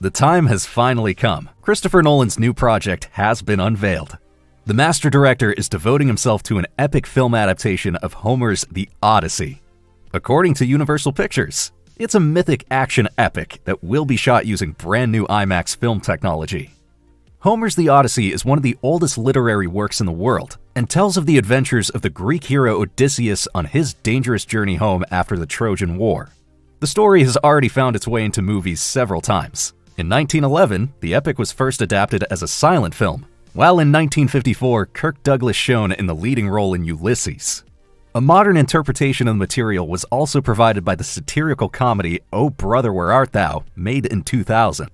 The time has finally come. Christopher Nolan's new project has been unveiled. The master director is devoting himself to an epic film adaptation of Homer's The Odyssey. According to Universal Pictures, it's a mythic action epic that will be shot using brand new IMAX film technology. Homer's The Odyssey is one of the oldest literary works in the world and tells of the adventures of the Greek hero Odysseus on his dangerous journey home after the Trojan War. The story has already found its way into movies several times. In 1911, the epic was first adapted as a silent film, while in 1954, Kirk Douglas shone in the leading role in Ulysses. A modern interpretation of the material was also provided by the satirical comedy Oh Brother, Where Art Thou?, made in 2000.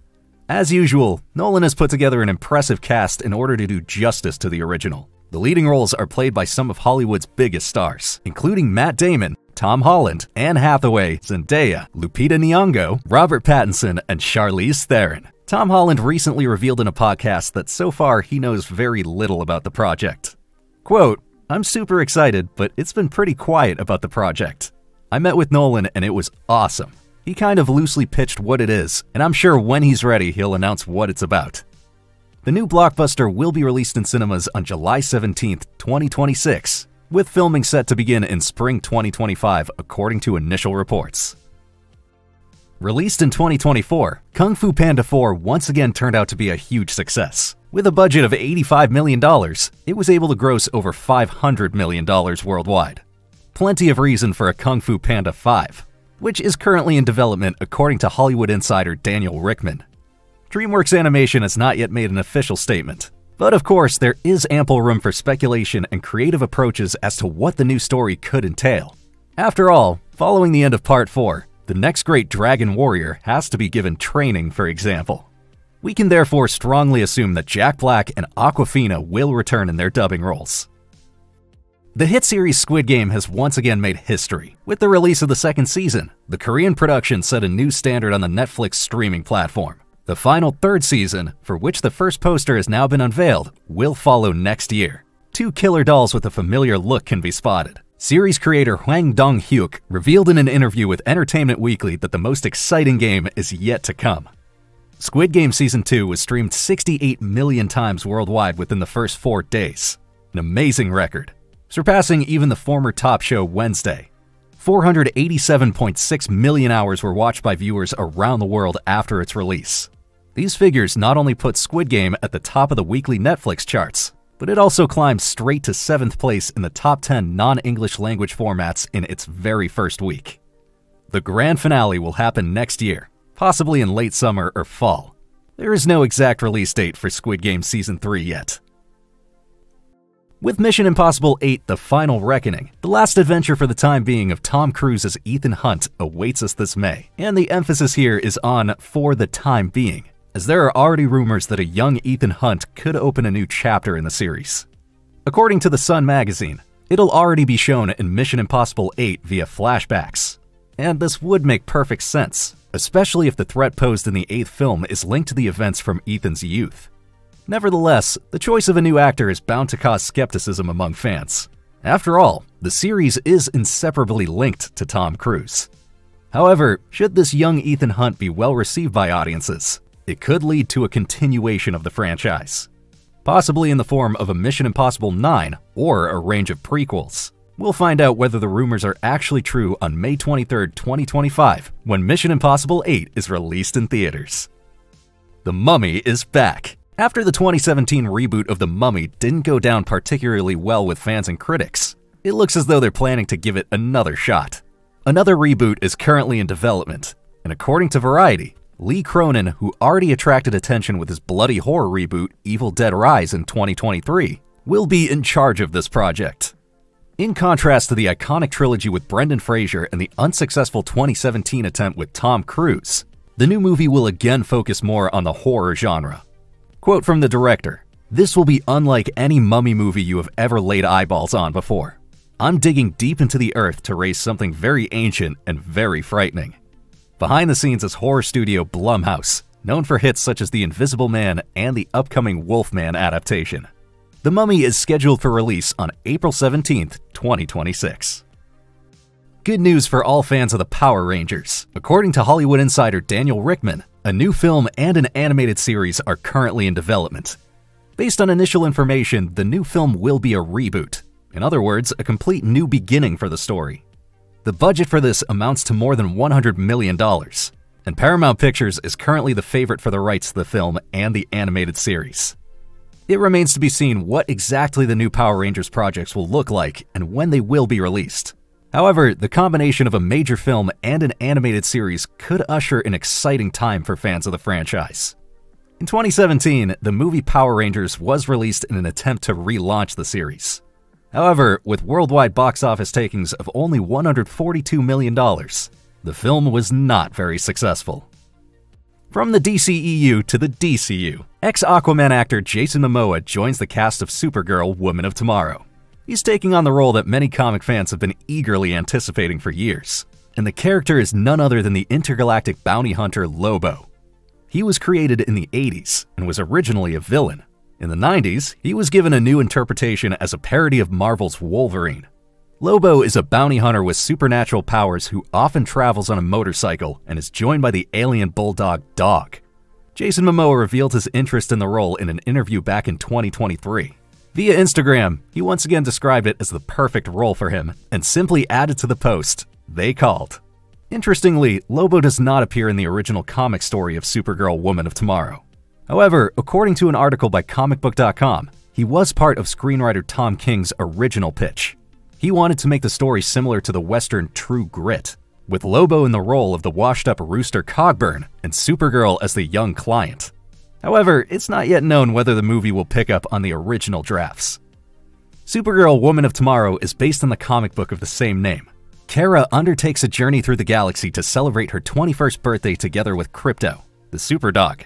As usual, Nolan has put together an impressive cast in order to do justice to the original. The leading roles are played by some of Hollywood's biggest stars, including Matt Damon, Tom Holland, Anne Hathaway, Zendaya, Lupita Nyong'o, Robert Pattinson, and Charlize Theron. Tom Holland recently revealed in a podcast that so far he knows very little about the project. Quote, "I'm super excited, but it's been pretty quiet about the project. I met with Nolan and it was awesome. He kind of loosely pitched what it is, and I'm sure when he's ready he'll announce what it's about." The new blockbuster will be released in cinemas on July 17th, 2026, with filming set to begin in spring 2025 according to initial reports. Released in 2024, Kung Fu Panda 4 once again turned out to be a huge success. With a budget of $85 million, it was able to gross over $500 million worldwide. Plenty of reason for a Kung Fu Panda 5, which is currently in development according to Hollywood insider Daniel Richtman. DreamWorks Animation has not yet made an official statement, but of course there is ample room for speculation and creative approaches as to what the new story could entail. After all, following the end of Part 4, the next great dragon warrior has to be given training, for example. We can therefore strongly assume that Jack Black and Awkwafina will return in their dubbing roles. The hit series Squid Game has once again made history. With the release of the second season, the Korean production set a new standard on the Netflix streaming platform. The final third season, for which the first poster has now been unveiled, will follow next year. Two killer dolls with a familiar look can be spotted. Series creator Hwang Dong-hyuk revealed in an interview with Entertainment Weekly that the most exciting game is yet to come. Squid Game Season 2 was streamed 68 million times worldwide within the first 4 days. An amazing record, surpassing even the former top show Wednesday. 487.6 million hours were watched by viewers around the world after its release. These figures not only put Squid Game at the top of the weekly Netflix charts, but it also climbed straight to 7th place in the top 10 non-English language formats in its very first week. The grand finale will happen next year, possibly in late summer or fall. There is no exact release date for Squid Game Season 3 yet. With Mission Impossible 8: The Final Reckoning, the last adventure for the time being of Tom Cruise as Ethan Hunt awaits us this May, and the emphasis here is on "for the time being," as there are already rumors that a young Ethan Hunt could open a new chapter in the series. According to The Sun magazine, it'll already be shown in Mission Impossible 8 via flashbacks. And this would make perfect sense, especially if the threat posed in the 8th film is linked to the events from Ethan's youth. Nevertheless, the choice of a new actor is bound to cause skepticism among fans. After all, the series is inseparably linked to Tom Cruise. However, should this young Ethan Hunt be well received by audiences, it could lead to a continuation of the franchise, possibly in the form of a Mission Impossible 9 or a range of prequels. We'll find out whether the rumors are actually true on May 23, 2025, when Mission Impossible 8 is released in theaters. The Mummy is back. After the 2017 reboot of The Mummy didn't go down particularly well with fans and critics, it looks as though they're planning to give it another shot. Another reboot is currently in development, and according to Variety, Lee Cronin, who already attracted attention with his bloody horror reboot Evil Dead Rise in 2023, will be in charge of this project. In contrast to the iconic trilogy with Brendan Fraser and the unsuccessful 2017 attempt with Tom Cruise, the new movie will again focus more on the horror genre. Quote from the director, "This will be unlike any mummy movie you have ever laid eyeballs on before. I'm digging deep into the earth to raise something very ancient and very frightening." Behind the scenes is horror studio Blumhouse, known for hits such as The Invisible Man and the upcoming Wolfman adaptation. The Mummy is scheduled for release on April 17th, 2026. Good news for all fans of the Power Rangers. According to Hollywood insider Daniel Richtman, A new film and an animated series are currently in development. Based on initial information, the new film will be a reboot. In other words, a complete new beginning for the story. The budget for this amounts to more than $100 million, and Paramount Pictures is currently the favorite for the rights to the film and the animated series. It remains to be seen what exactly the new Power Rangers projects will look like and when they will be released. However, the combination of a major film and an animated series could usher an exciting time for fans of the franchise. In 2017, the movie Power Rangers was released in an attempt to relaunch the series. However, with worldwide box office takings of only $142 million, the film was not very successful. From the DCEU to the DCU, ex-Aquaman actor Jason Momoa joins the cast of Supergirl, Woman of Tomorrow. He's taking on the role that many comic fans have been eagerly anticipating for years, and the character is none other than the intergalactic bounty hunter Lobo. He was created in the 80s and was originally a villain. In the 90s, he was given a new interpretation as a parody of Marvel's Wolverine. Lobo is a bounty hunter with supernatural powers who often travels on a motorcycle and is joined by the alien bulldog Dog. Jason Momoa revealed his interest in the role in an interview back in 2023. Via Instagram, he once again described it as the perfect role for him and simply added to the post, "They called." Interestingly, Lobo does not appear in the original comic story of Supergirl, Woman of Tomorrow. However, according to an article by comicbook.com, he was part of screenwriter Tom King's original pitch. He wanted to make the story similar to the western True Grit, with Lobo in the role of the washed-up Rooster Cogburn and Supergirl as the young client. However, it's not yet known whether the movie will pick up on the original drafts. Supergirl, Woman of Tomorrow is based on the comic book of the same name. Kara undertakes a journey through the galaxy to celebrate her 21st birthday together with Krypto, the superdog.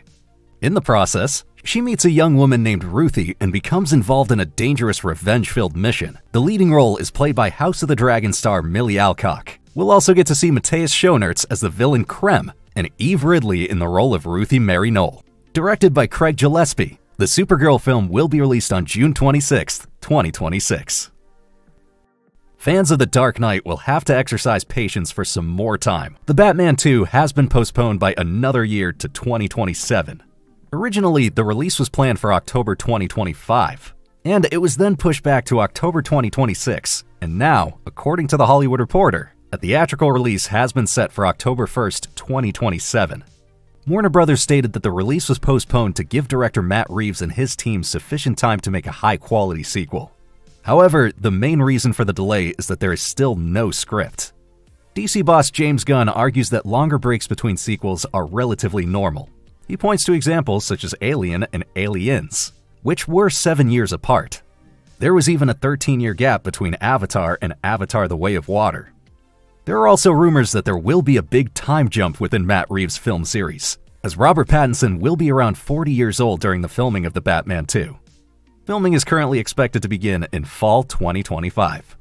In the process, she meets a young woman named Ruthie and becomes involved in a dangerous revenge-filled mission. The leading role is played by House of the Dragon star Millie Alcock. We'll also get to see Matthias Schoenaerts as the villain Krem and Eve Ridley in the role of Ruthie Mary Knoll. Directed by Craig Gillespie, the Supergirl film will be released on June 26, 2026. Fans of The Dark Knight will have to exercise patience for some more time. The Batman 2 has been postponed by another year to 2027. Originally, the release was planned for October 2025, and it was then pushed back to October 2026, and now, according to The Hollywood Reporter, a theatrical release has been set for October 1st, 2027. Warner Bros. Stated that the release was postponed to give director Matt Reeves and his team sufficient time to make a high-quality sequel. However, the main reason for the delay is that there is still no script. DC boss James Gunn argues that longer breaks between sequels are relatively normal. He points to examples such as Alien and Aliens, which were 7 years apart. There was even a 13-year gap between Avatar and Avatar: The Way of Water. There are also rumors that there will be a big time jump within Matt Reeves' film series, as Robert Pattinson will be around 40 years old during the filming of The Batman 2. Filming is currently expected to begin in fall 2025.